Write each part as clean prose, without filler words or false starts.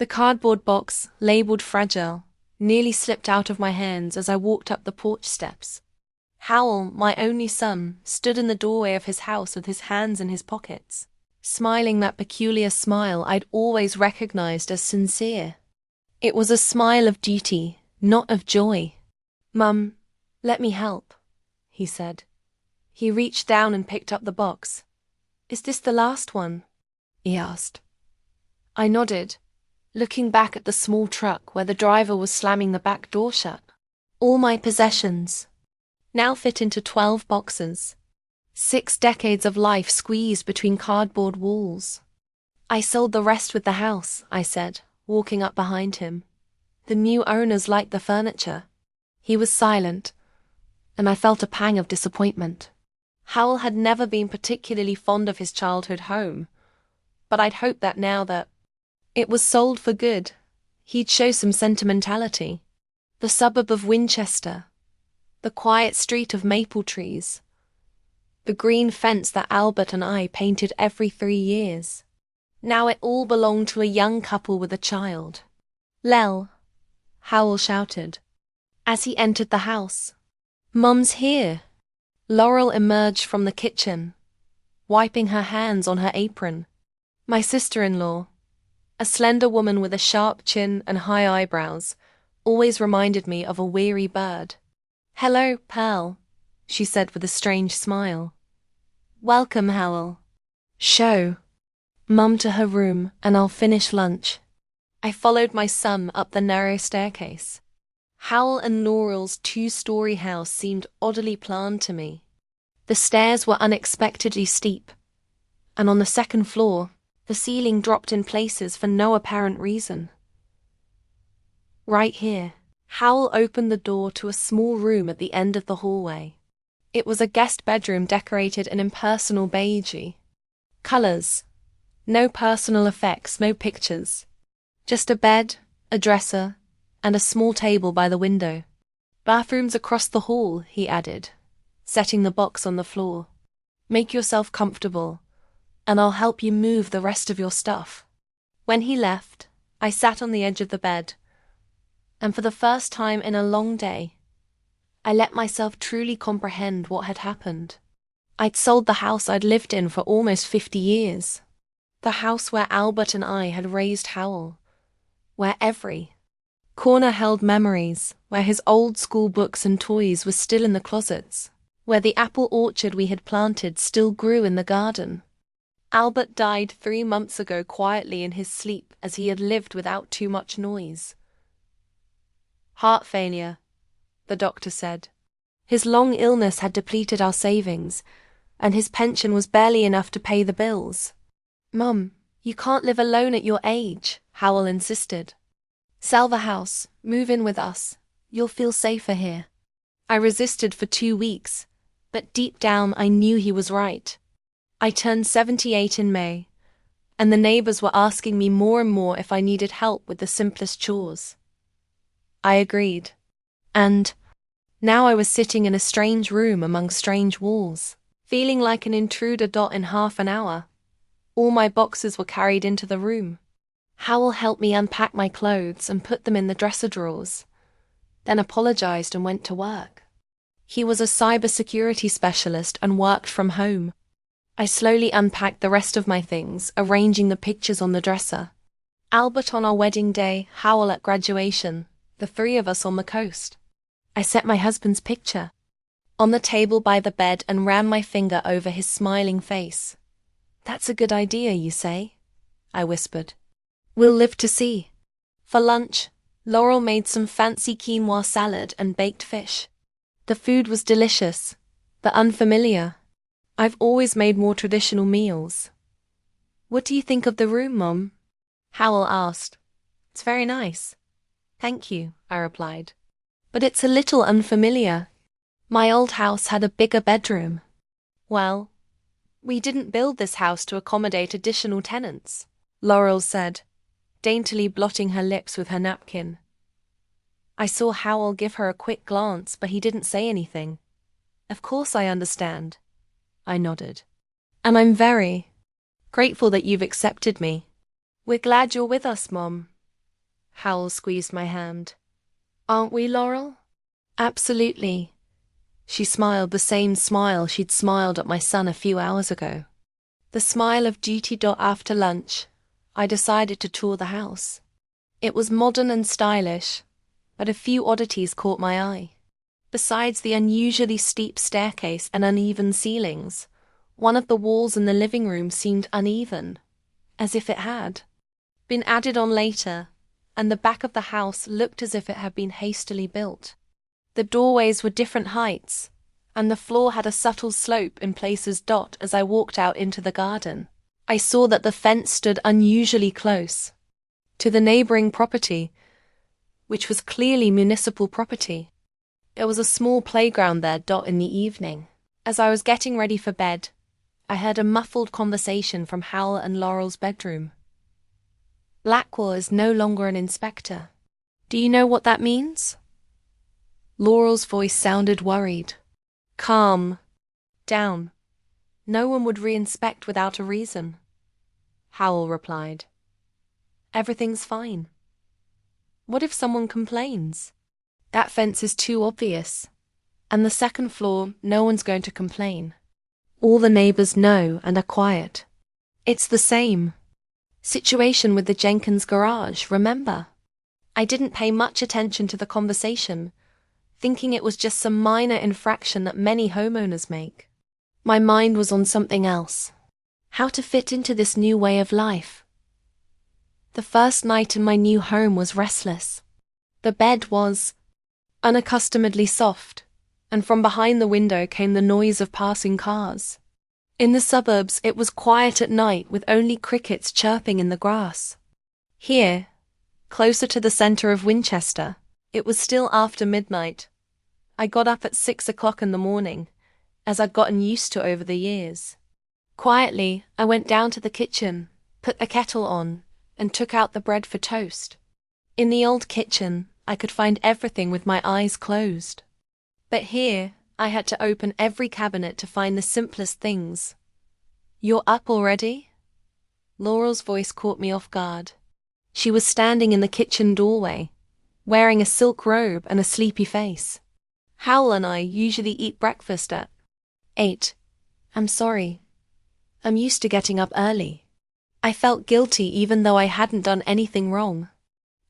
The cardboard box, labeled fragile, nearly slipped out of my hands as I walked up the porch steps. Howell, my only son, stood in the doorway of his house with his hands in his pockets, smiling that peculiar smile I'd always recognized as sincere. It was a smile of duty, not of joy. "Mum, let me help," he said. He reached down and picked up the box. "Is this the last one?" he asked. I nodded, looking back at the small truck where the driver was slamming the back door shut. All my possessions now fit into 12 boxes. 6 decades of life squeezed between cardboard walls. "I sold the rest with the house," I said, walking up behind him. "The new owners liked the furniture." He was silent, and I felt a pang of disappointment. Howell had never been particularly fond of his childhood home, but I'd hoped that now that it was sold for good, he'd show some sentimentality. The suburb of Winchester, the quiet street of maple trees, the green fence that Albert and I painted every 3 years. Now it all belonged to a young couple with a child. "Lel," Howell shouted, as he entered the house. "Mum's here." Laurel emerged from the kitchen, wiping her hands on her apron. My sister-in-law, a slender woman with a sharp chin and high eyebrows, always reminded me of a weary bird. "Hello, Pearl," she said with a strange smile. "Welcome, Howell." "Show Mum to her room and I'll finish lunch." I followed my son up the narrow staircase. Howell and Laurel's 2-story house seemed oddly planned to me. The stairs were unexpectedly steep, and on the second floor, the ceiling dropped in places for no apparent reason. Right here, Howell opened the door to a small room at the end of the hallway. It was a guest bedroom decorated in impersonal beigey colors. No personal effects, no pictures. Just a bed, a dresser, and a small table by the window. "Bathrooms across the hall," he added, setting the box on the floor. "Make yourself comfortable, and I'll help you move the rest of your stuff." When he left, I sat on the edge of the bed, and for the first time in a long day, I let myself truly comprehend what had happened. I'd sold the house I'd lived in for almost 50 years. The house where Albert and I had raised Howell, where every corner held memories, where his old school books and toys were still in the closets, where the apple orchard we had planted still grew in the garden. Albert died 3 months ago quietly in his sleep as he had lived without too much noise. "Heart failure," the doctor said. His long illness had depleted our savings, and his pension was barely enough to pay the bills. "Mum, you can't live alone at your age," Howell insisted. "Sell the house, move in with us. You'll feel safer here." I resisted for 2 weeks, but deep down I knew he was right. I turned 78 in May, and the neighbors were asking me more and more if I needed help with the simplest chores. I agreed. And now I was sitting in a strange room among strange walls, feeling like an intruder. In half an hour, all my boxes were carried into the room. Howell helped me unpack my clothes and put them in the dresser drawers, then apologized and went to work. He was a cybersecurity specialist and worked from home. I slowly unpacked the rest of my things, arranging the pictures on the dresser. Albert on our wedding day, Howell at graduation, the 3 of us on the coast. I set my husband's picture on the table by the bed and ran my finger over his smiling face. "That's a good idea, you say?" I whispered. "We'll live to see." For lunch, Laurel made some fancy quinoa salad and baked fish. The food was delicious, but unfamiliar. I've always made more traditional meals. "What do you think of the room, Mom?" Howell asked. "It's very nice." "Thank you," I replied. "But it's a little unfamiliar. My old house had a bigger bedroom." "Well, we didn't build this house to accommodate additional tenants," Laurel said, daintily blotting her lips with her napkin. I saw Howell give her a quick glance, but he didn't say anything. "Of course I understand," I nodded. "And I'm very grateful that you've accepted me." "We're glad you're with us, Mom," Howl squeezed my hand. Aren't we, Laurel? Absolutely. She smiled the same smile she'd smiled at my son a few hours ago. The smile of duty. After lunch, I decided to tour the house. It was modern and stylish, but a few oddities caught my eye. Besides the unusually steep staircase and uneven ceilings, one of the walls in the living room seemed uneven, as if it had been added on later, and the back of the house looked as if it had been hastily built. The doorways were different heights, and the floor had a subtle slope in places. As I walked out into the garden, I saw that the fence stood unusually close to the neighboring property, which was clearly municipal property. There was a small playground there. In the evening, as I was getting ready for bed, I heard a muffled conversation from Howl and Laurel's bedroom. Blackwell is no longer an inspector. Do you know what that means? Laurel's voice sounded worried. Calm down. No one would re-inspect without a reason. Howl replied. Everything's fine. What if someone complains? That fence is too obvious. And the second floor, no one's going to complain. All the neighbors know and are quiet. It's the same situation with the Jenkins garage, remember? I didn't pay much attention to the conversation, thinking it was just some minor infraction that many homeowners make. My mind was on something else. How to fit into this new way of life. The first night in my new home was restless. The bed was unaccustomedly soft, and from behind the window came the noise of passing cars. In the suburbs, it was quiet at night with only crickets chirping in the grass. Here, closer to the center of Winchester, it was still after midnight. I got up at 6 o'clock in the morning, as I'd gotten used to over the years. Quietly, I went down to the kitchen, put a kettle on, and took out the bread for toast. In the old kitchen, I could find everything with my eyes closed. But here, I had to open every cabinet to find the simplest things. You're up already? Laurel's voice caught me off guard. She was standing in the kitchen doorway, wearing a silk robe and a sleepy face. Howl and I usually eat breakfast at 8. I'm sorry. I'm used to getting up early. I felt guilty even though I hadn't done anything wrong.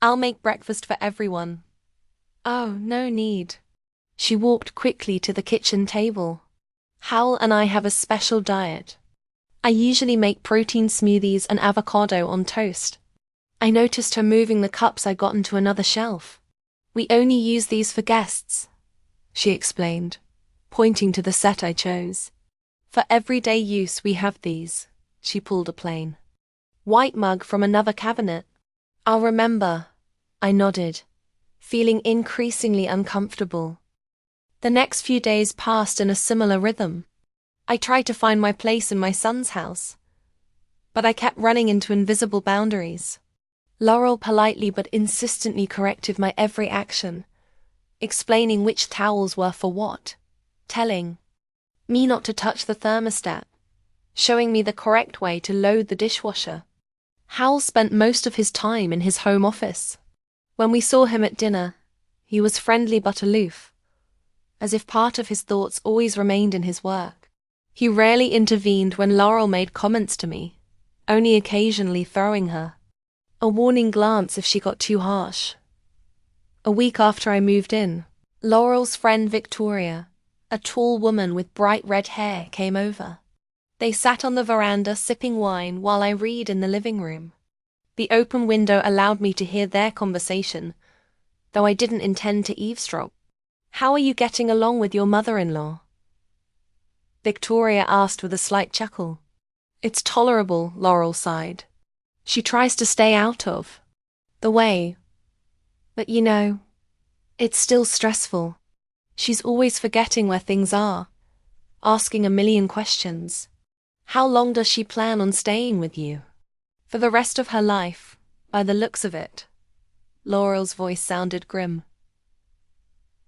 I'll make breakfast for everyone. Oh, no need. She walked quickly to the kitchen table. Howl and I have a special diet. I usually make protein smoothies and avocado on toast. I noticed her moving the cups I got into another shelf. We only use these for guests, she explained, pointing to the set I chose. For everyday use we have these. She pulled a plain white mug from another cabinet. I'll remember, I nodded, feeling increasingly uncomfortable. The next few days passed in a similar rhythm. I tried to find my place in my son's house, but I kept running into invisible boundaries. Laurel politely but insistently corrected my every action, explaining which towels were for what, telling me not to touch the thermostat, showing me the correct way to load the dishwasher. Howl spent most of his time in his home office. When we saw him at dinner, he was friendly but aloof, as if part of his thoughts always remained in his work. He rarely intervened when Laurel made comments to me, only occasionally throwing her a warning glance if she got too harsh. A week after I moved in, Laurel's friend Victoria, a tall woman with bright red hair, came over. They sat on the veranda sipping wine while I read in the living room. The open window allowed me to hear their conversation, though I didn't intend to eavesdrop. How are you getting along with your mother-in-law? Victoria asked with a slight chuckle. It's tolerable, Laurel sighed. She tries to stay out of the way. But you know, it's still stressful. She's always forgetting where things are, asking a million questions. How long does she plan on staying with you? For the rest of her life, by the looks of it. Laurel's voice sounded grim.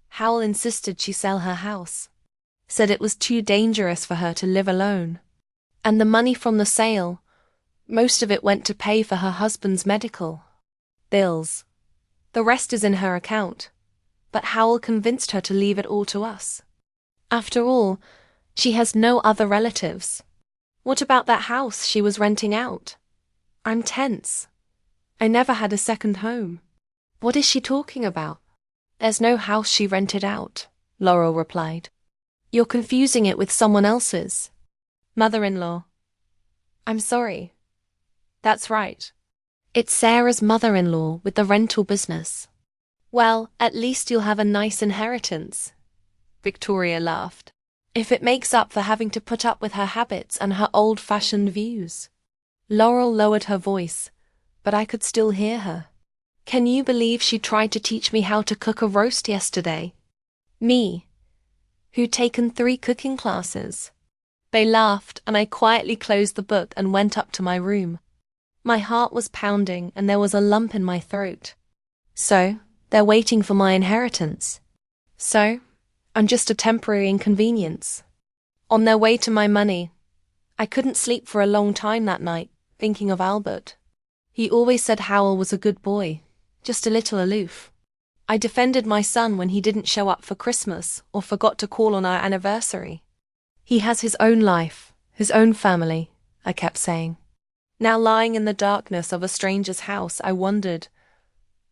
Howl insisted she sell her house, said it was too dangerous for her to live alone. And the money from the sale, most of it went to pay for her husband's medical bills. The rest is in her account. But Howell convinced her to leave it all to us. After all, she has no other relatives. What about that house she was renting out? I'm tense. I never had a second home. What is she talking about? There's no house she rented out, Laurel replied. You're confusing it with someone else's. Mother-in-law. I'm sorry. That's right. It's Sarah's mother-in-law with the rental business. Well, at least you'll have a nice inheritance. Victoria laughed. If it makes up for having to put up with her habits and her old-fashioned views. Laurel lowered her voice, but I could still hear her. Can you believe she tried to teach me how to cook a roast yesterday? Me, who'd taken 3 cooking classes. They laughed, and I quietly closed the book and went up to my room. My heart was pounding, and there was a lump in my throat. So, they're waiting for my inheritance. So, I'm just a temporary inconvenience. On their way to my money. I couldn't sleep for a long time that night, thinking of Albert. He always said Howell was a good boy, just a little aloof. I defended my son when he didn't show up for Christmas or forgot to call on our anniversary. He has his own life, his own family, I kept saying. Now lying in the darkness of a stranger's house, I wondered,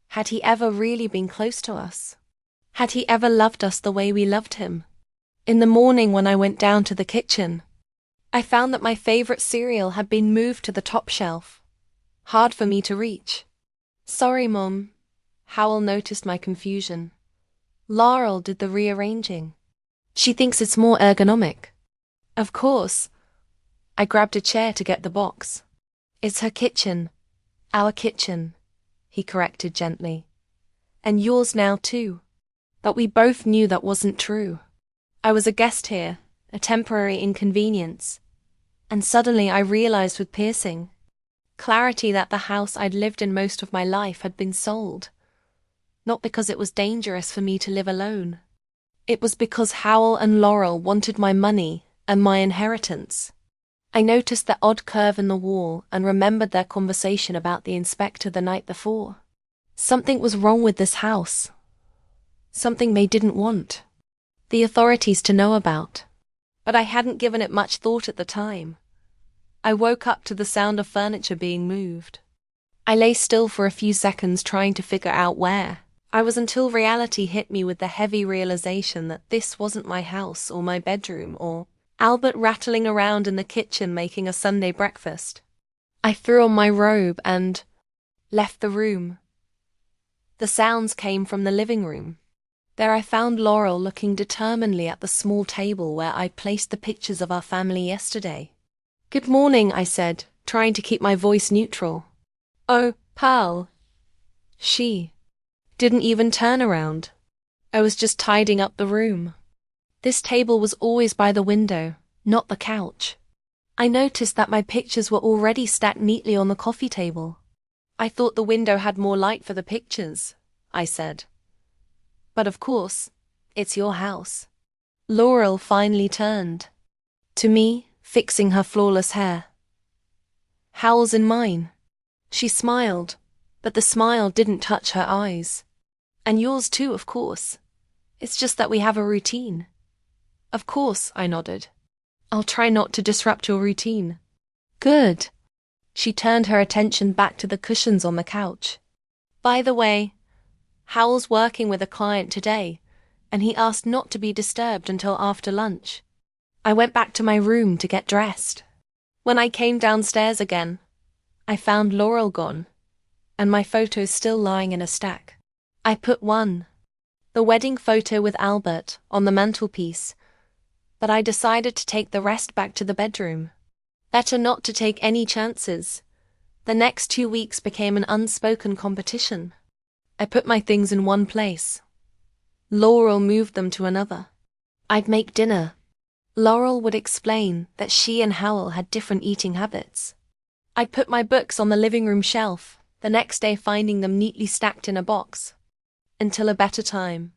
had he ever really been close to us? Had he ever loved us the way we loved him? In the morning when I went down to the kitchen, I found that my favorite cereal had been moved to the top shelf. Hard for me to reach. Sorry, Mom. Howell noticed my confusion. Laurel did the rearranging. She thinks it's more ergonomic. Of course. I grabbed a chair to get the box. It's her kitchen. Our kitchen, he corrected gently. And yours now too. But we both knew that wasn't true. I was a guest here, a temporary inconvenience. And suddenly I realized with piercing clarity that the house I'd lived in most of my life had been sold. Not because it was dangerous for me to live alone. It was because Howell and Laurel wanted my money and my inheritance. I noticed the odd curve in the wall and remembered their conversation about the inspector the night before. Something was wrong with this house. Something they didn't want the authorities to know about. But I hadn't given it much thought at the time. I woke up to the sound of furniture being moved. I lay still for a few seconds trying to figure out where. I was until reality hit me with the heavy realization that this wasn't my house or my bedroom or Albert rattling around in the kitchen making a Sunday breakfast. I threw on my robe and left the room. The sounds came from the living room. There I found Laurel looking determinedly at the small table where I placed the pictures of our family yesterday. Good morning, I said, trying to keep my voice neutral. Oh, pal. She didn't even turn around. I was just tidying up the room. This table was always by the window, not the couch. I noticed that my pictures were already stacked neatly on the coffee table. I thought the window had more light for the pictures, I said. But of course, it's your house. Laurel finally turned to me, fixing her flawless hair. Howell's in mine. She smiled, but the smile didn't touch her eyes. And yours too, of course. It's just that we have a routine. Of course, I nodded. I'll try not to disrupt your routine. Good. She turned her attention back to the cushions on the couch. By the way, Howell's working with a client today, and he asked not to be disturbed until after lunch. I went back to my room to get dressed. When I came downstairs again, I found Laurel gone, and my photos still lying in a stack. I put one, the wedding photo with Albert, on the mantelpiece, but I decided to take the rest back to the bedroom. Better not to take any chances. The next 2 weeks became an unspoken competition. I put my things in one place. Laurel moved them to another. I'd make dinner. Laurel would explain that she and Howell had different eating habits. I'd put my books on the living room shelf, the next day finding them neatly stacked in a box. Until a better time.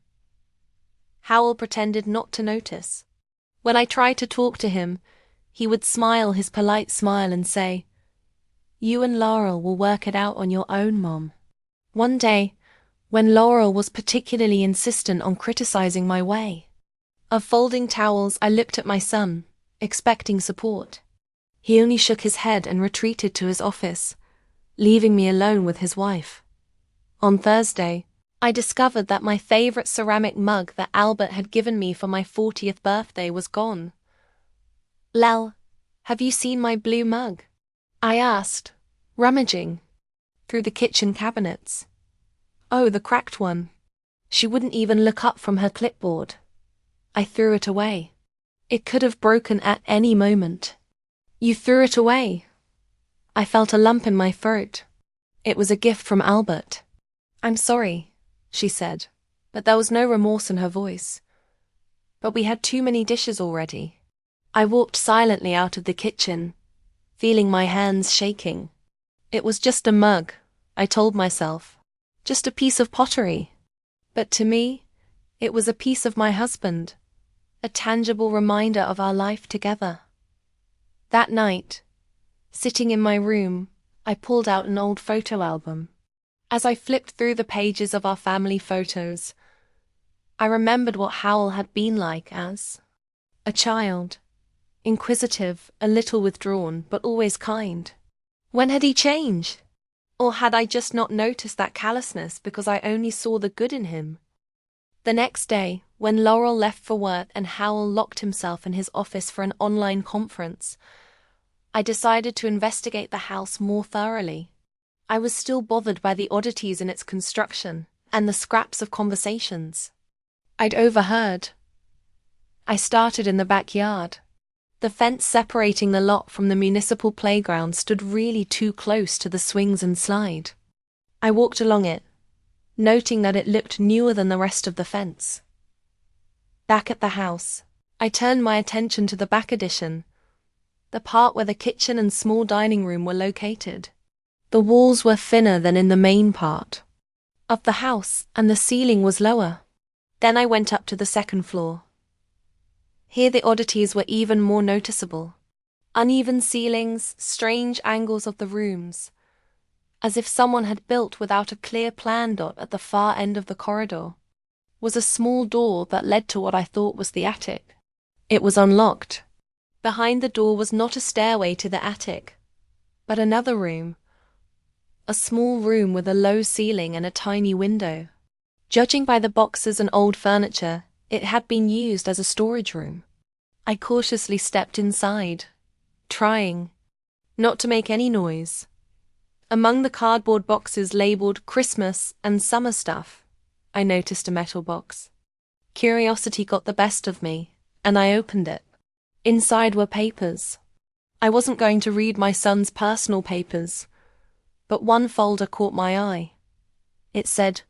Howell pretended not to notice. When I tried to talk to him, he would smile his polite smile and say, "You and Laurel will work it out on your own, Mom." One day, when Laurel was particularly insistent on criticizing my way of folding towels. I looked at my son, expecting support. He only shook his head and retreated to his office, leaving me alone with his wife. On Thursday, I discovered that my favorite ceramic mug that Albert had given me for my 40th birthday was gone. "Lel, have you seen my blue mug?" I asked, rummaging through the kitchen cabinets. "Oh, the cracked one." She wouldn't even look up from her clipboard. I threw it away. It could have broken at any moment. "You threw it away?" I felt a lump in my throat. It was a gift from Albert. "I'm sorry," she said, but there was no remorse in her voice. "But we had too many dishes already." I walked silently out of the kitchen, feeling my hands shaking. It was just a mug, I told myself. Just a piece of pottery. But to me, it was a piece of my husband, a tangible reminder of our life together. That night, sitting in my room, I pulled out an old photo album. As I flipped through the pages of our family photos, I remembered what Howell had been like as a child. Inquisitive, a little withdrawn, but always kind. When had he changed? Or had I just not noticed that callousness because I only saw the good in him? The next day, when Laurel left for work and Howell locked himself in his office for an online conference, I decided to investigate the house more thoroughly. I was still bothered by the oddities in its construction and the scraps of conversations I'd overheard. I started in the backyard. The fence separating the lot from the municipal playground stood really too close to the swings and slide. I walked along it, noting that it looked newer than the rest of the fence. Back at the house, I turned my attention to the back addition, the part where the kitchen and small dining room were located. The walls were thinner than in the main part of the house, and the ceiling was lower. Then I went up to the second floor. Here the oddities were even more noticeable. Uneven ceilings, strange angles of the rooms, as if someone had built without a clear plan. At the far end of the corridor was a small door that led to what I thought was the attic. It was unlocked. Behind the door was not a stairway to the attic, but another room. A small room with a low ceiling and a tiny window. Judging by the boxes and old furniture, it had been used as a storage room. I cautiously stepped inside, trying not to make any noise. Among the cardboard boxes labeled Christmas and summer stuff, I noticed a metal box. Curiosity got the best of me, and I opened it. Inside were papers. I wasn't going to read my son's personal papers, but one folder caught my eye. It said,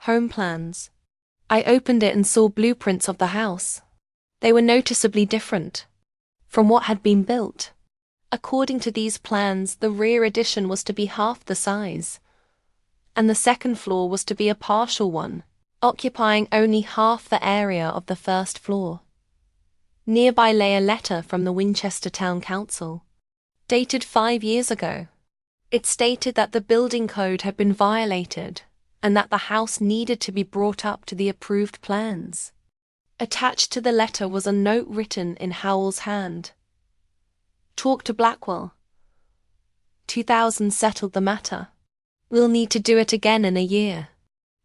"Home plans." I opened it and saw blueprints of the house. They were noticeably different from what had been built. According to these plans, the rear addition was to be half the size, and the second floor was to be a partial one, occupying only half the area of the first floor. Nearby lay a letter from the Winchester Town Council, dated 5 years ago. It stated that the building code had been violated and that the house needed to be brought up to the approved plans. Attached to the letter was a note written in Howell's hand. "Talk to Blackwell. 2000 settled the matter. We'll need to do it again in a year."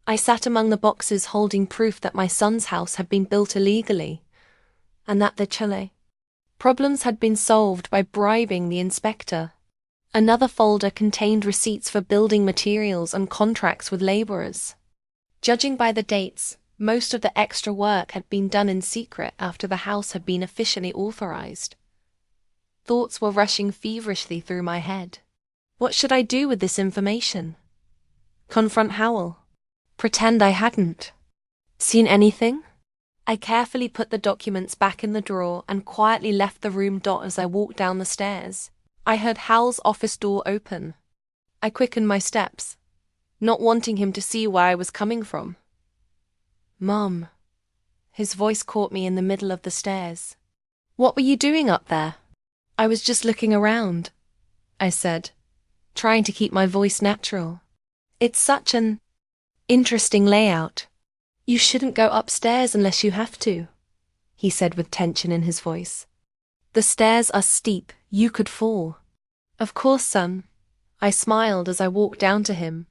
I sat among the boxes holding proof that my son's house had been built illegally, and that the Chile problems had been solved by bribing the inspector. Another folder contained receipts for building materials and contracts with laborers. Judging by the dates, most of the extra work had been done in secret after the house had been officially authorized. Thoughts were rushing feverishly through my head. What should I do with this information? Confront Howell? Pretend I hadn't seen anything? I carefully put the documents back in the drawer and quietly left the room. As I walked down the stairs, I heard Howell's office door open. I quickened my steps, not wanting him to see where I was coming from. "Mom." His voice caught me in the middle of the stairs. "What were you doing up there?" "I was just looking around," I said, trying to keep my voice natural. It's such an Interesting layout. You shouldn't go upstairs unless you have to, he said with tension in his voice. The stairs are steep, you could fall. Of course, son. I smiled as I walked down to him.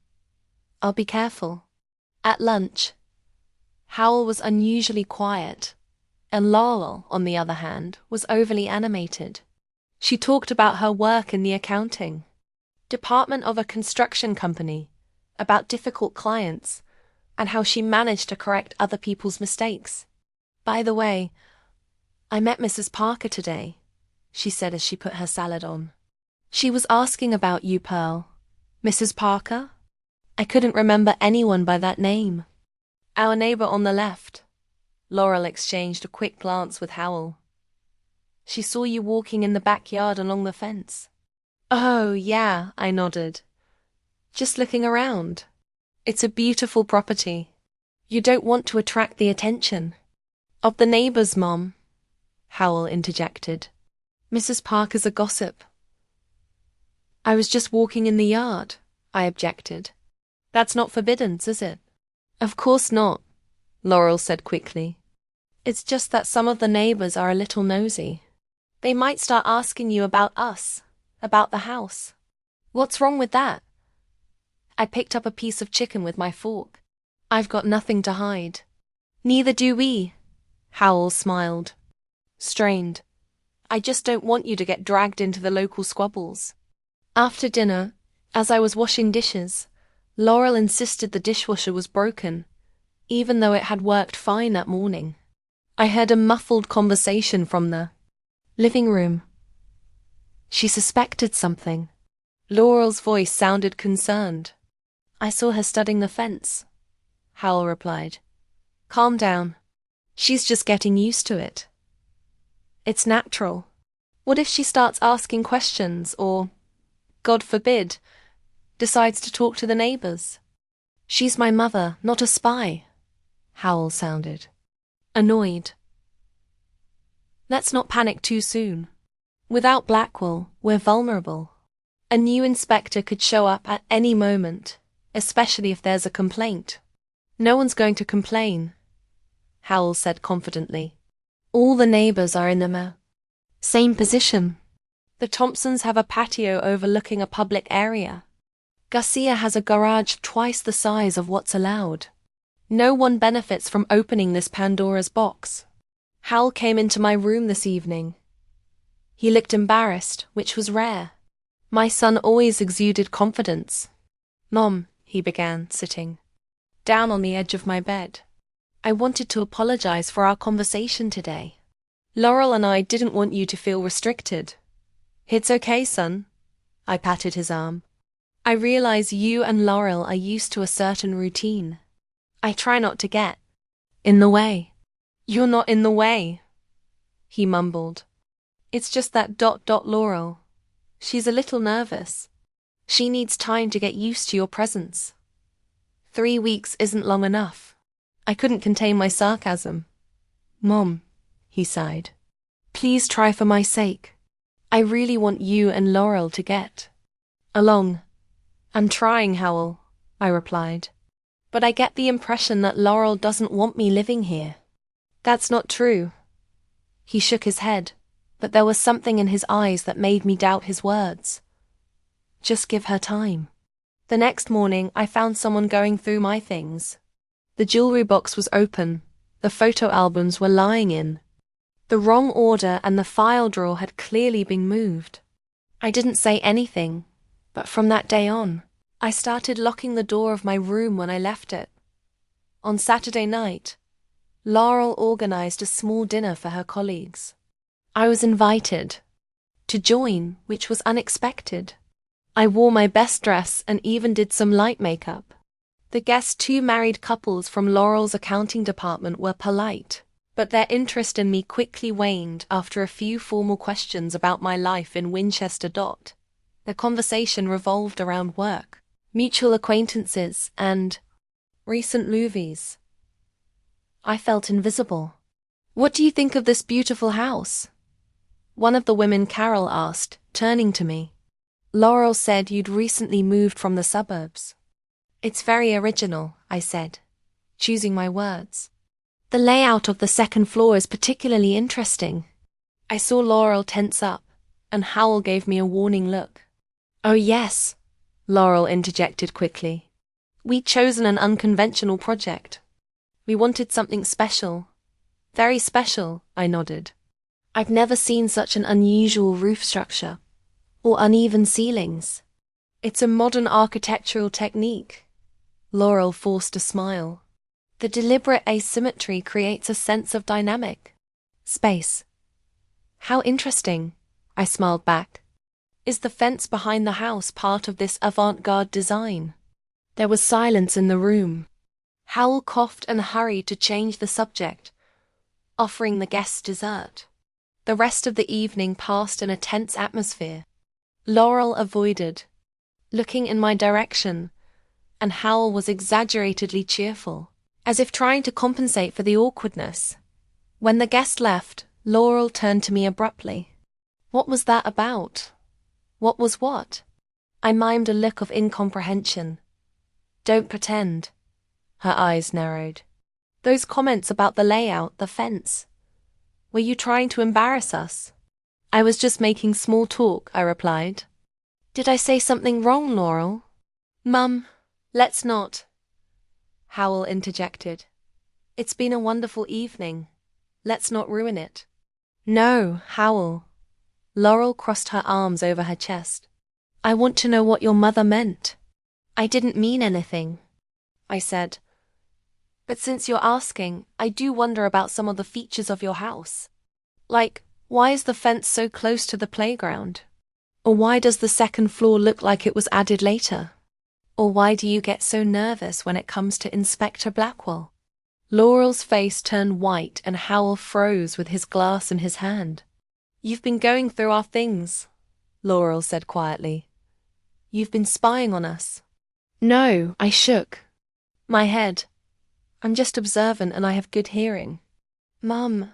I'll be careful. At lunch, Howell was unusually quiet, and Laurel, on the other hand, was overly animated. She talked about her work in the accounting department of a construction company, about difficult clients, and how she managed to correct other people's mistakes. By the way, I met Mrs. Parker today, she said as she put her salad on. She was asking about you, Pearl. Mrs. Parker? I couldn't remember anyone by that name. Our neighbor on the left. Laurel exchanged a quick glance with Howell. She saw you walking in the backyard along the fence. Oh, yeah, I nodded. Just looking around. It's a beautiful property. You don't want to attract the attention of the neighbors, Mom, Howell interjected. Mrs. Parker's a gossip. I was just walking in the yard, I objected. That's not forbidden, is it? Of course not, Laurel said quickly. It's just that some of the neighbors are a little nosy. They might start asking you about us, about the house. What's wrong with that? I picked up a piece of chicken with my fork. I've got nothing to hide. Neither do we, Howell smiled. Strained. I just don't want you to get dragged into the local squabbles. After dinner, as I was washing dishes, Laurel insisted the dishwasher was broken, even though it had worked fine that morning. I heard a muffled conversation from the living room. She suspected something. Laurel's voice sounded concerned. I saw her studying the fence, Howell replied. Calm down. She's just getting used to it. It's natural. What if she starts asking questions or, God forbid, decides to talk to the neighbors? She's my mother, not a spy, Howell sounded. Annoyed. Let's not panic too soon. Without Blackwell, we're vulnerable. A new inspector could show up at any moment, especially if there's a complaint. No one's going to complain, Howell said confidently. All the neighbors are in the same position. The Thompsons have a patio overlooking a public area. Garcia has a garage twice the size of what's allowed. No one benefits from opening this Pandora's box. Hal came into my room this evening. He looked embarrassed, which was rare. My son always exuded confidence. Mom, he began, sitting down on the edge of my bed. I wanted to apologize for our conversation today. Laurel and I didn't want you to feel restricted. It's okay, son. I patted his arm. I realize you and Laurel are used to a certain routine. I try not to get in the way. You're not in the way, he mumbled. It's just that Laurel. She's a little nervous. She needs time to get used to your presence. 3 weeks isn't long enough. I couldn't contain my sarcasm. Mom, he sighed. Please try for my sake. I really want you and Laurel to get along. I'm trying, Howell, I replied. But I get the impression that Laurel doesn't want me living here. That's not true. He shook his head, but there was something in his eyes that made me doubt his words. Just give her time. The next morning, I found someone going through my things. The jewelry box was open. The photo albums were lying in the wrong order, and the file drawer had clearly been moved. I didn't say anything, but from that day on, I started locking the door of my room when I left it. On Saturday night, Laurel organized a small dinner for her colleagues. I was invited to join, which was unexpected. I wore my best dress and even did some light makeup. The guests, 2 married couples from Laurel's accounting department, were polite, but their interest in me quickly waned after a few formal questions about my life in Winchester. The conversation revolved around work, mutual acquaintances, and recent movies. I felt invisible. What do you think of this beautiful house? One of the women, Carol, asked, turning to me. Laurel said you'd recently moved from the suburbs. It's very original, I said, choosing my words. The layout of the second floor is particularly interesting. I saw Laurel tense up, and Howell gave me a warning look. Oh yes, Laurel interjected quickly. We'd chosen an unconventional project. We wanted something special. Very special, I nodded. I've never seen such an unusual roof structure, or uneven ceilings. It's a modern architectural technique. Laurel forced a smile. The deliberate asymmetry creates a sense of dynamic space. How interesting, I smiled back. Is the fence behind the house part of this avant-garde design? There was silence in the room. Howell coughed and hurried to change the subject, offering the guests dessert. The rest of the evening passed in a tense atmosphere. Laurel avoided looking in my direction, and Howell was exaggeratedly cheerful, as if trying to compensate for the awkwardness. When the guest left, Laurel turned to me abruptly. What was that about? What was what? I mimed a look of incomprehension. Don't pretend. Her eyes narrowed. Those comments about the layout, the fence. Were you trying to embarrass us? I was just making small talk, I replied. Did I say something wrong, Laurel? Mum, let's not. Howell interjected. It's been a wonderful evening. Let's not ruin it. No, Howell. Laurel crossed her arms over her chest. I want to know what your mother meant. I didn't mean anything, I said. But since you're asking, I do wonder about some of the features of your house. Like, why is the fence so close to the playground? Or why does the second floor look like it was added later? Or why do you get so nervous when it comes to Inspector Blackwell? Laurel's face turned white and Howell froze with his glass in his hand. You've been going through our things, Laurel said quietly. You've been spying on us. No, I shook my head. I'm just observant and I have good hearing. Mum.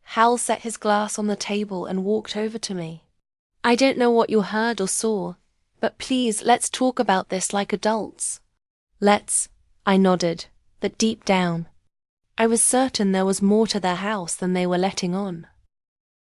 Hal set his glass on the table and walked over to me. I don't know what you heard or saw, but please let's talk about this like adults. Let's, I nodded, but deep down, I was certain there was more to their house than they were letting on.